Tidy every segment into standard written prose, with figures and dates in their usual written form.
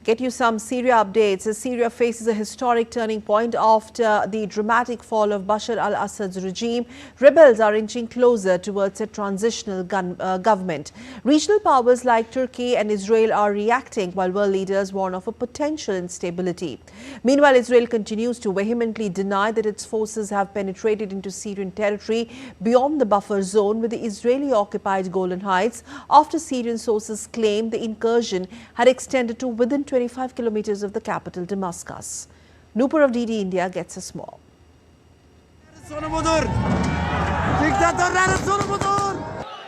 Get you some Syria updates as Syria faces a historic turning point after the dramatic fall of Bashar al-Assad's regime. Rebels are inching closer towards a transitional government. Regional powers like Turkey and Israel are reacting while world leaders warn of a potential instability. Meanwhile, Israel continues to vehemently deny that its forces have penetrated into Syrian territory beyond the buffer zone with the Israeli-occupied Golan Heights after Syrian sources claim the incursion had extended to within 25 kilometers of the capital, Damascus. Nupur of DD India gets us more.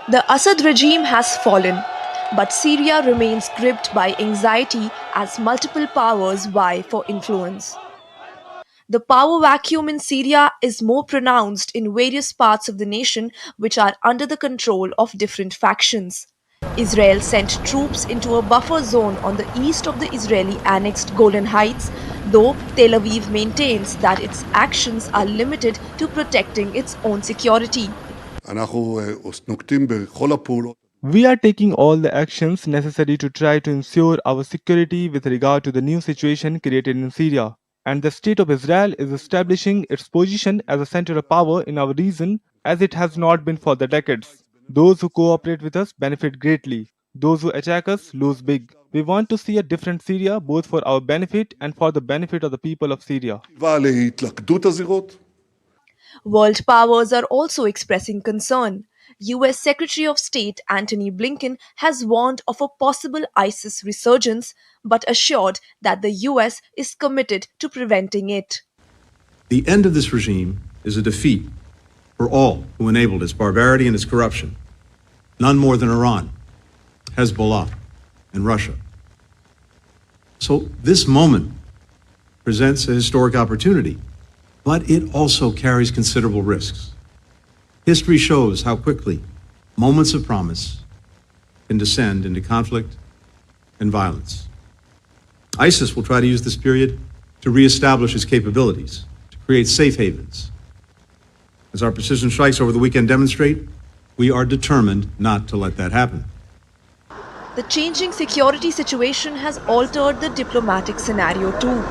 The Assad regime has fallen, but Syria remains gripped by anxiety as multiple powers vie for influence. The power vacuum in Syria is more pronounced in various parts of the nation which are under the control of different factions. Israel sent troops into a buffer zone on the east of the Israeli-annexed Golan Heights, though Tel Aviv maintains that its actions are limited to protecting its own security. We are taking all the actions necessary to try to ensure our security with regard to the new situation created in Syria. And the State of Israel is establishing its position as a center of power in our region as it has not been for the decades. Those who cooperate with us benefit greatly. Those who attack us lose big. We want to see a different Syria both for our benefit and for the benefit of the people of Syria. World powers are also expressing concern. US Secretary of State Antony Blinken has warned of a possible ISIS resurgence, but assured that the US is committed to preventing it. The end of this regime is a defeat for all who enabled its barbarity and its corruption, none more than Iran, Hezbollah, and Russia. So this moment presents a historic opportunity, but it also carries considerable risks. History shows how quickly moments of promise can descend into conflict and violence. ISIS will try to use this period to reestablish its capabilities, to create safe havens. As our precision strikes over the weekend demonstrate, we are determined not to let that happen. The changing security situation has altered the diplomatic scenario too.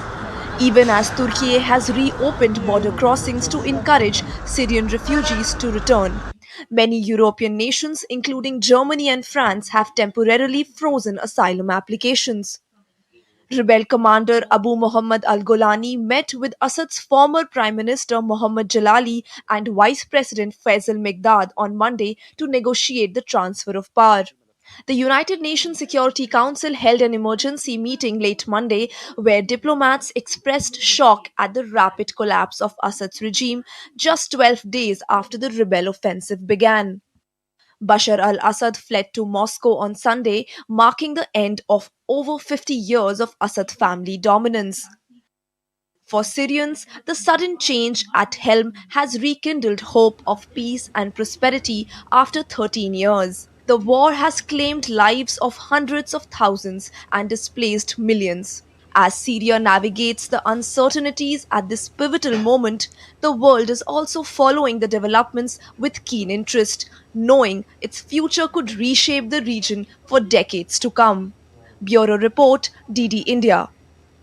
Even as Turkey has reopened border crossings to encourage Syrian refugees to return. Many European nations, including Germany and France, have temporarily frozen asylum applications. Rebel commander Abu Muhammad al-Golani met with Assad's former Prime Minister Mohammad Jalali and Vice President Faisal Mekdad on Monday to negotiate the transfer of power. The United Nations Security Council held an emergency meeting late Monday where diplomats expressed shock at the rapid collapse of Assad's regime just 12 days after the rebel offensive began. Bashar al-Assad fled to Moscow on Sunday, marking the end of over 50 years of Assad family dominance. For Syrians, the sudden change at helm has rekindled hope of peace and prosperity after 13 years. The war has claimed lives of hundreds of thousands and displaced millions. As Syria navigates the uncertainties at this pivotal moment, the world is also following the developments with keen interest, knowing its future could reshape the region for decades to come. Bureau Report, DD India.